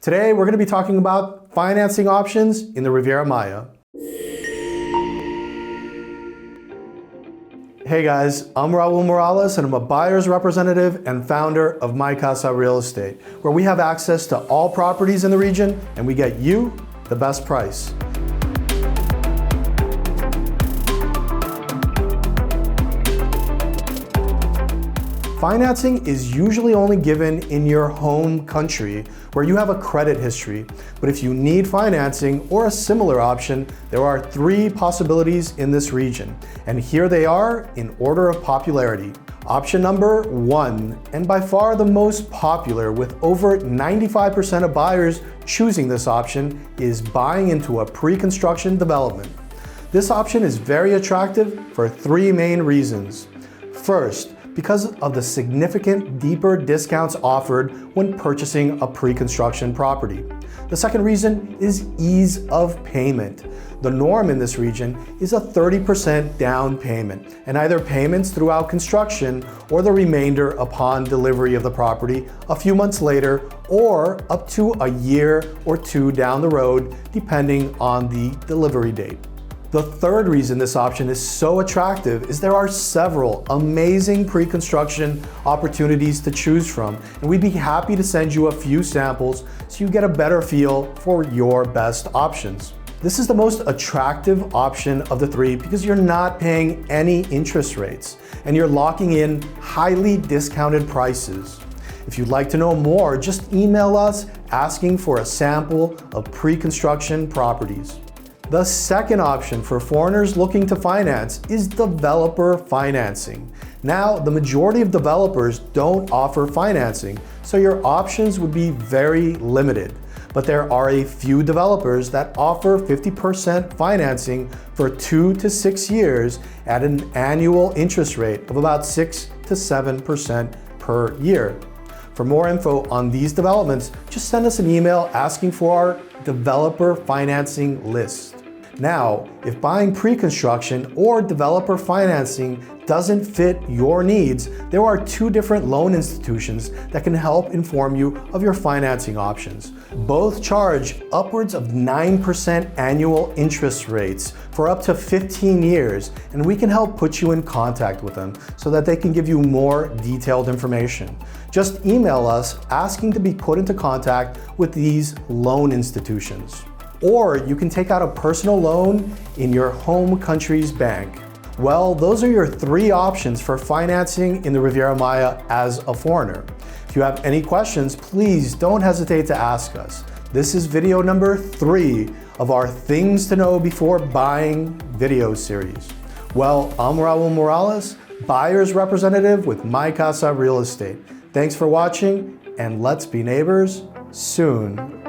Today, we're going to be talking about financing options in the Riviera Maya. Hey guys, I'm Raul Morales and I'm a buyer's representative and founder of My Casa Real Estate, where we have access to all properties in the region and we get you the best price. Financing is usually only given in your home country where you have a credit history, but if you need financing or a similar option, there are 3 possibilities in this region, and here they are in order of popularity. Option number 1, and by far the most popular with over 95% of buyers choosing this option, is buying into a pre-construction development. This option is very attractive for 3 main reasons. First, because of the significant deeper discounts offered when purchasing a pre-construction property. The second reason is ease of payment. The norm in this region is a 30% down payment, and either payments throughout construction or the remainder upon delivery of the property a few months later, or up to a year or 2 down the road, depending on the delivery date. The third reason this option is so attractive is there are several amazing pre-construction opportunities to choose from, and we'd be happy to send you a few samples so you get a better feel for your best options. This is the most attractive option of the 3 because you're not paying any interest rates and you're locking in highly discounted prices. If you'd like to know more, just email us asking for a sample of pre-construction properties. The second option for foreigners looking to finance is developer financing. Now, the majority of developers don't offer financing, so your options would be very limited. But there are a few developers that offer 50% financing for 2 to 6 years at an annual interest rate of about 6 to 7% per year. For more info on these developments, just send us an email asking for our developer financing list. Now, if buying pre-construction or developer financing doesn't fit your needs, there are 2 different loan institutions that can help inform you of your financing options. Both charge upwards of 9% annual interest rates for up to 15 years, and we can help put you in contact with them so that they can give you more detailed information. Just email us asking to be put into contact with these loan institutions. Or you can take out a personal loan in your home country's bank. Well, those are your 3 options for financing in the Riviera Maya as a foreigner. If you have any questions, please don't hesitate to ask us. This is video number 3 of our Things to Know Before Buying video series. Well, I'm Raul Morales, buyer's representative with My Casa Real Estate. Thanks for watching, and let's be neighbors soon.